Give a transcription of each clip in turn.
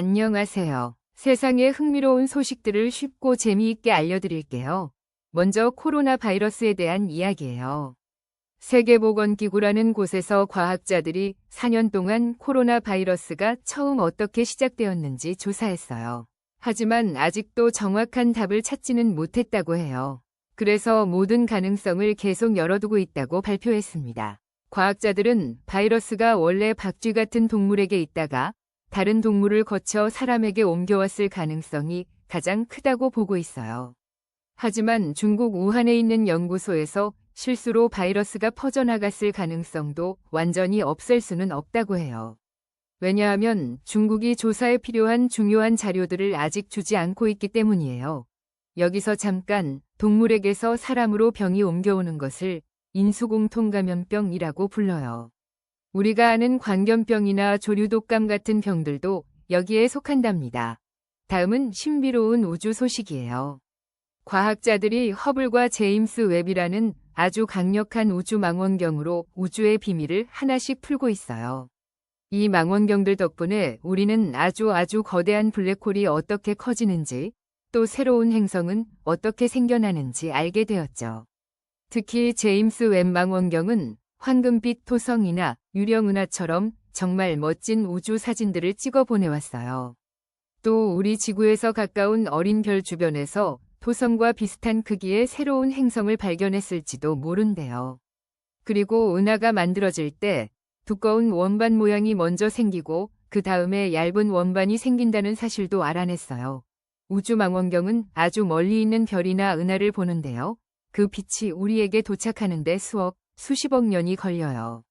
안녕하세요. 세상의 흥미로운 소식들을 쉽고 재미있게 알려드릴게요. 먼저 코로나 바이러스에 대한 이야기예요. 세계보건기구라는 곳에서 과학자들이 4년 동안 코로나 바이러스가 처음 어떻게 시작되었는지 조사했어요. 하지만 아직도 정확한 답을 찾지는 못했다고 해요. 그래서 모든 가능성을 계속 열어두고 있다고 발표했습니다. 과학자들은 바이러스가 원래 박쥐 같은 동물에게 있다가 다른 동물을 거쳐 사람에게 옮겨왔을 가능성이 가장 크다고 보고 있어요. 하지만 중국 우한에 있는 연구소에서 실수로 바이러스가 퍼져나갔을 가능성도 완전히 없앨 수는 없다고 해요. 왜냐하면 중국이 조사에 필요한 중요한 자료들을 아직 주지 않고 있기 때문이에요. 여기서 잠깐 동물에게서 사람으로 병이 옮겨오는 것을 인수공통감염병이라고 불러요. 우리가 아는 광견병이나 조류독감 같은 병들도 여기에 속한답니다. 다음은 신비로운 우주 소식이에요. 과학자들이 허블과 제임스 웹이라는 아주 강력한 우주 망원경으로 우주의 비밀을 하나씩 풀고 있어요. 이 망원경들 덕분에 우리는 아주 거대한 블랙홀이 어떻게 커지는지, 또 새로운 행성은 어떻게 생겨나는지 알게 되었죠. 특히 제임스 웹 망원경은 황금빛 토성이나 유령은하처럼 정말 멋진 우주 사진들을 찍어 보내왔어요. 또 우리 지구에서 가까운 어린 별 주변에서 토성과 비슷한 크기의 새로운 행성을 발견했을지도 모른대요. 그리고 은하가 만들어질 때 두꺼운 원반 모양이 먼저 생기고 그 다음에 얇은 원반이 생긴다는 사실도 알아냈어요. 우주 망원경은 아주 멀리 있는 별이나 은하를 보는데요. 그 빛이 우리에게 도착하는데 수십억 년이 걸려요.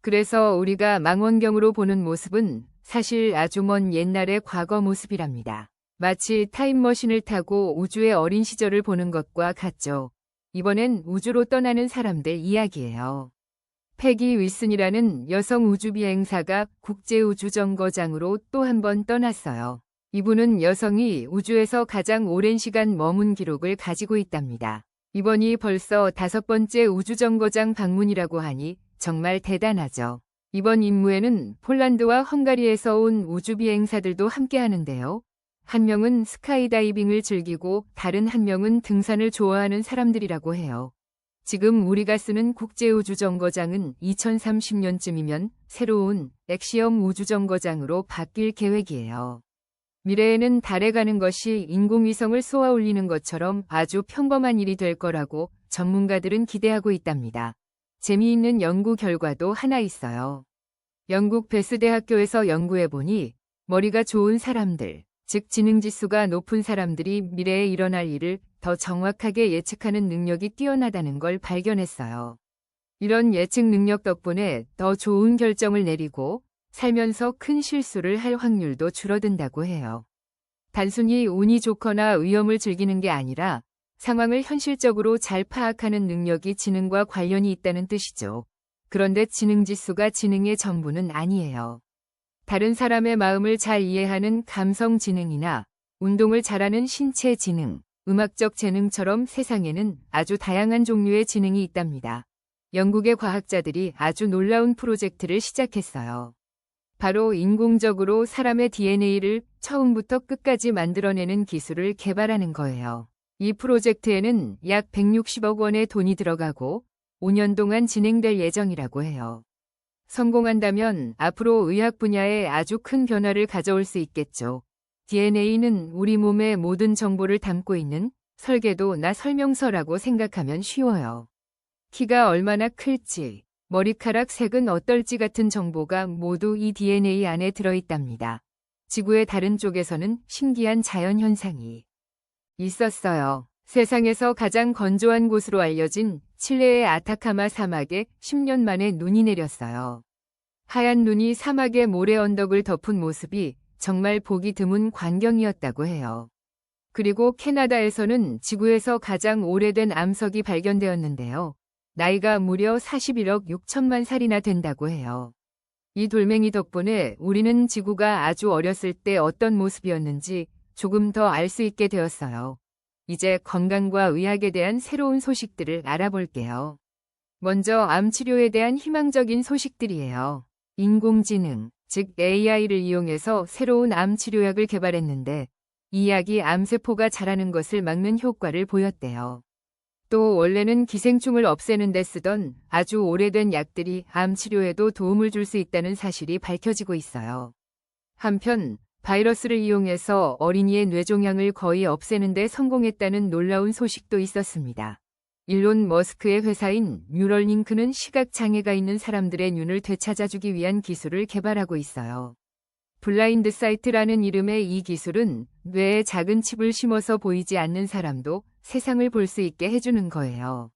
그래서 우리가 망원경으로 보는 모습은 사실 아주 먼 옛날의 과거 모습이랍니다. 마치 타임머신을 타고 우주의 어린 시절을 보는 것과 같죠. 이번엔 우주로 떠나는 사람들 이야기예요. 패기 윌슨이라는 여성 우주비행사가 국제우주정거장으로 또 한 번 떠났어요. 이분은 여성이 우주에서 가장 오랜 시간 머문 기록을 가지고 있답니다. 이번이 벌써 5번째 우주정거장 방문이라고 하니 정말 대단하죠. 이번 임무에는 폴란드와 헝가리에서 온 우주비행사들도 함께 하는데요. 한 명은 스카이다이빙을 즐기고 다른 한 명은 등산을 좋아하는 사람들이라고 해요. 지금 우리가 쓰는 국제우주정거장은 2030년쯤이면 새로운 엑시엄 우주정거장으로 바뀔 계획이에요. 미래에는 달에 가는 것이 인공위성을 쏘아 올리는 것처럼 아주 평범한 일이 될 거라고 전문가들은 기대하고 있답니다. 재미있는 연구 결과도 하나 있어요. 영국 베스 대학교에서 연구해보니 머리가 좋은 사람들, 즉 지능지수가 높은 사람들이 미래에 일어날 일을 더 정확하게 예측하는 능력이 뛰어나다는 걸 발견했어요. 이런 예측 능력 덕분에 더 좋은 결정을 내리고 살면서 큰 실수를 할 확률도 줄어든다고 해요. 단순히 운이 좋거나 위험을 즐기는 게 아니라 상황을 현실적으로 잘 파악하는 능력이 지능과 관련이 있다는 뜻이죠. 그런데 지능지수가 지능의 전부는 아니에요. 다른 사람의 마음을 잘 이해하는 감성 지능이나 운동을 잘하는 신체 지능, 음악적 재능처럼 세상에는 아주 다양한 종류의 지능이 있답니다. 영국의 과학자들이 아주 놀라운 프로젝트를 시작했어요. 바로 인공적으로 사람의 DNA를 처음부터 끝까지 만들어내는 기술을 개발하는 거예요. 이 프로젝트에는 약 160억 원의 돈이 들어가고 5년 동안 진행될 예정이라고 해요. 성공한다면 앞으로 의학 분야에 아주 큰 변화를 가져올 수 있겠죠. DNA는 우리 몸의 모든 정보를 담고 있는 설계도나 설명서라고 생각하면 쉬워요. 키가 얼마나 클지, 머리카락 색은 어떨지 같은 정보가 모두 이 DNA 안에 들어있답니다. 지구의 다른 쪽에서는 신기한 자연현상이 있었어요. 세상에서 가장 건조한 곳으로 알려진 칠레의 아타카마 사막에 10년 만에 눈이 내렸어요. 하얀 눈이 사막의 모래 언덕을 덮은 모습이 정말 보기 드문 광경이었다고 해요. 그리고 캐나다에서는 지구에서 가장 오래된 암석이 발견되었는데요. 나이가 무려 41억 6천만 살이나 된다고 해요. 이 돌멩이 덕분에 우리는 지구가 아주 어렸을 때 어떤 모습이었는지 조금 더 알 수 있게 되었어요. 이제 건강과 의학에 대한 새로운 소식들을 알아볼게요. 먼저 암 치료에 대한 희망적인 소식들이에요. 인공지능, 즉 AI를 이용해서 새로운 암 치료약을 개발했는데 이 약이 암세포가 자라는 것을 막는 효과를 보였대요. 또 원래는 기생충을 없애는 데 쓰던 아주 오래된 약들이 암 치료에도 도움을 줄 수 있다는 사실이 밝혀지고 있어요. 한편 바이러스를 이용해서 어린이의 뇌종양을 거의 없애는 데 성공했다는 놀라운 소식도 있었습니다. 일론 머스크의 회사인 뉴럴링크는 시각장애가 있는 사람들의 눈을 되찾아주기 위한 기술을 개발하고 있어요. 블라인드 사이트라는 이름의 이 기술은 뇌에 작은 칩을 심어서 보이지 않는 사람도 세상을 볼 수 있게 해주는 거예요.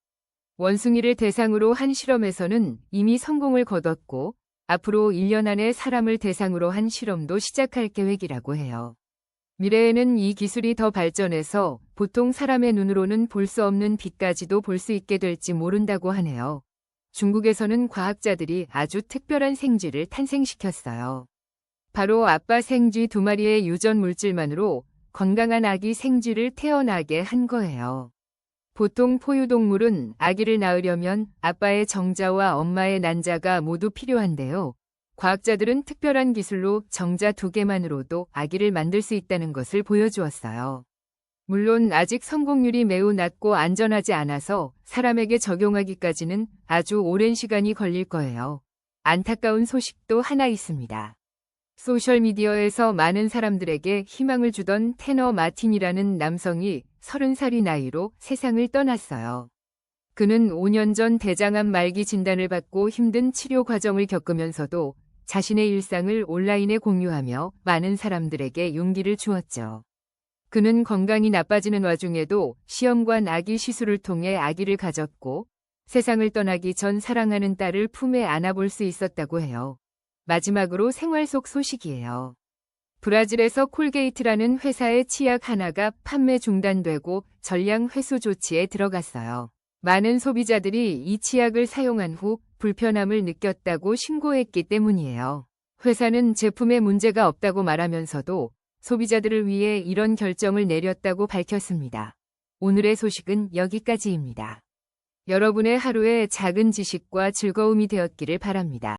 원숭이를 대상으로 한 실험에서는 이미 성공을 거뒀고 앞으로 1년 안에 사람을 대상으로 한 실험도 시작할 계획이라고 해요. 미래에는 이 기술이 더 발전해서 보통 사람의 눈으로는 볼 수 없는 빛까지도 볼 수 있게 될지 모른다고 하네요. 중국에서는 과학자들이 아주 특별한 생쥐를 탄생시켰어요. 바로 아빠 생쥐 2마리의 유전 물질만으로 건강한 아기 생쥐를 태어나게 한 거예요. 보통 포유동물은 아기를 낳으려면 아빠의 정자와 엄마의 난자가 모두 필요한데요. 과학자들은 특별한 기술로 정자 2개만으로도 아기를 만들 수 있다는 것을 보여주었어요. 물론 아직 성공률이 매우 낮고 안전하지 않아서 사람에게 적용하기까지는 아주 오랜 시간이 걸릴 거예요. 안타까운 소식도 하나 있습니다. 소셜미디어에서 많은 사람들에게 희망을 주던 테너 마틴이라는 남성이 30살이 나이로 세상을 떠났어요. 그는 5년 전 대장암 말기 진단을 받고 힘든 치료 과정을 겪으면서도 자신의 일상을 온라인에 공유하며 많은 사람들에게 용기를 주었죠. 그는 건강이 나빠지는 와중에도 시험관 아기 시술을 통해 아기를 가졌고 세상을 떠나기 전 사랑하는 딸을 품에 안아볼 수 있었다고 해요. 마지막으로 생활 속 소식이에요. 브라질에서 콜게이트라는 회사의 치약 하나가 판매 중단되고 전량 회수 조치에 들어갔어요. 많은 소비자들이 이 치약을 사용한 후 불편함을 느꼈다고 신고했기 때문이에요. 회사는 제품에 문제가 없다고 말하면서도 소비자들을 위해 이런 결정을 내렸다고 밝혔습니다. 오늘의 소식은 여기까지입니다. 여러분의 하루에 작은 지식과 즐거움이 되었기를 바랍니다.